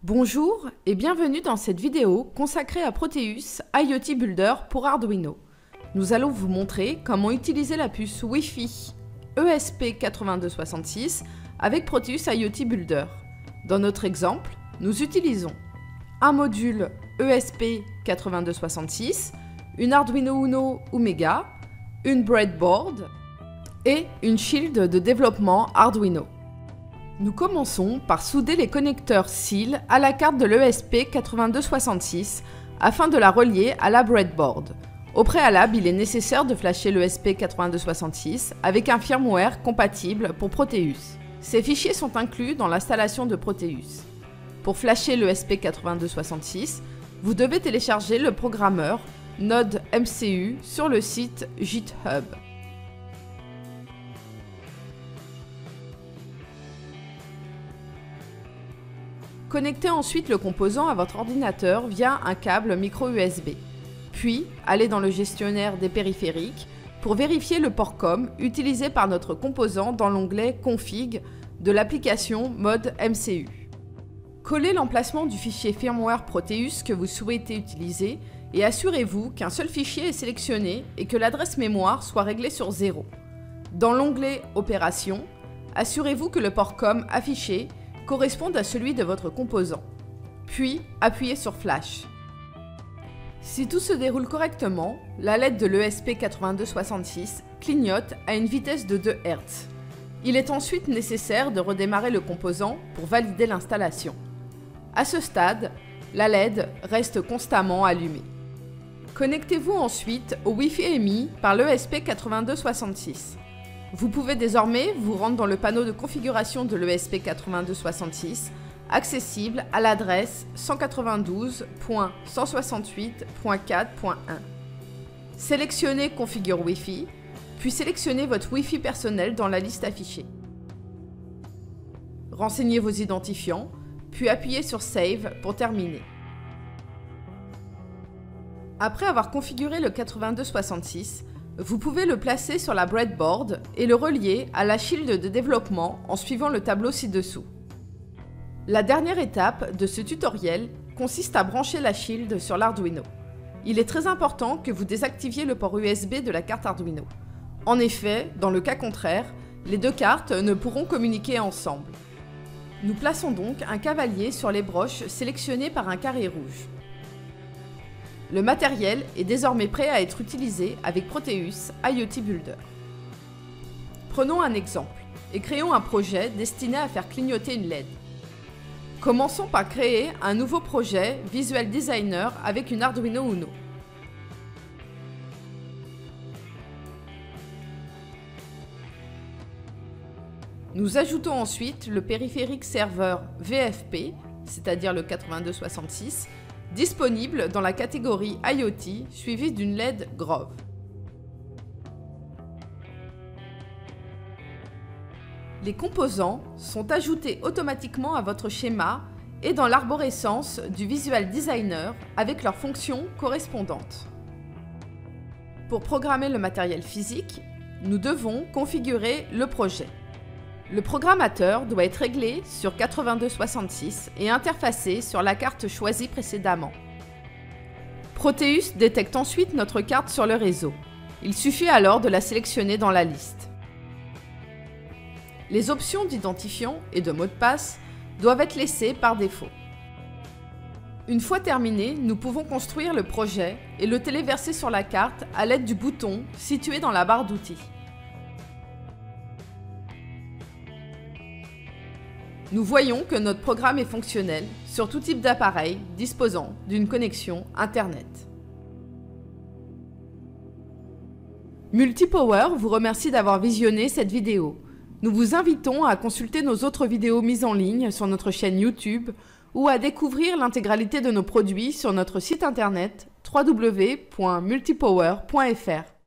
Bonjour et bienvenue dans cette vidéo consacrée à Proteus IoT Builder pour Arduino. Nous allons vous montrer comment utiliser la puce Wi-Fi ESP8266 avec Proteus IoT Builder. Dans notre exemple, nous utilisons un module ESP8266, une Arduino Uno Omega, une breadboard et une shield de développement Arduino. Nous commençons par souder les connecteurs SIL à la carte de l'ESP8266 afin de la relier à la breadboard. Au préalable, il est nécessaire de flasher l'ESP8266 avec un firmware compatible pour Proteus. Ces fichiers sont inclus dans l'installation de Proteus. Pour flasher l'ESP8266, vous devez télécharger le programmeur Node MCU sur le site GitHub. Connectez ensuite le composant à votre ordinateur via un câble micro USB. Puis, allez dans le gestionnaire des périphériques pour vérifier le port COM utilisé par notre composant dans l'onglet Config de l'application Mode MCU. Collez l'emplacement du fichier firmware Proteus que vous souhaitez utiliser et assurez-vous qu'un seul fichier est sélectionné et que l'adresse mémoire soit réglée sur 0. Dans l'onglet Opérations, assurez-vous que le port COM affiché correspondent à celui de votre composant. Puis, appuyez sur Flash. Si tout se déroule correctement, la LED de l'ESP8266 clignote à une vitesse de 2 Hz. Il est ensuite nécessaire de redémarrer le composant pour valider l'installation. À ce stade, la LED reste constamment allumée. Connectez-vous ensuite au Wi-Fi émis par l'ESP8266. Vous pouvez désormais vous rendre dans le panneau de configuration de l'ESP8266, accessible à l'adresse 192.168.4.1. Sélectionnez Configure Wi-Fi, puis sélectionnez votre Wi-Fi personnel dans la liste affichée. Renseignez vos identifiants, puis appuyez sur Save pour terminer. Après avoir configuré le 8266, vous pouvez le placer sur la breadboard et le relier à la shield de développement en suivant le tableau ci-dessous. La dernière étape de ce tutoriel consiste à brancher la shield sur l'Arduino. Il est très important que vous désactiviez le port USB de la carte Arduino. En effet, dans le cas contraire, les deux cartes ne pourront communiquer ensemble. Nous plaçons donc un cavalier sur les broches sélectionnées par un carré rouge. Le matériel est désormais prêt à être utilisé avec Proteus IoT Builder. Prenons un exemple et créons un projet destiné à faire clignoter une LED. Commençons par créer un nouveau projet Visual Designer avec une Arduino Uno. Nous ajoutons ensuite le périphérique serveur VFP, c'est-à-dire le 8266, disponible dans la catégorie IoT suivie d'une LED Grove. Les composants sont ajoutés automatiquement à votre schéma et dans l'arborescence du Visual Designer avec leurs fonctions correspondantes. Pour programmer le matériel physique, nous devons configurer le projet. Le programmateur doit être réglé sur 8266 et interfacé sur la carte choisie précédemment. Proteus détecte ensuite notre carte sur le réseau. Il suffit alors de la sélectionner dans la liste. Les options d'identifiant et de mot de passe doivent être laissées par défaut. Une fois terminé, nous pouvons construire le projet et le téléverser sur la carte à l'aide du bouton situé dans la barre d'outils. Nous voyons que notre programme est fonctionnel sur tout type d'appareil disposant d'une connexion Internet. Multipower vous remercie d'avoir visionné cette vidéo. Nous vous invitons à consulter nos autres vidéos mises en ligne sur notre chaîne YouTube ou à découvrir l'intégralité de nos produits sur notre site internet www.multipower.fr.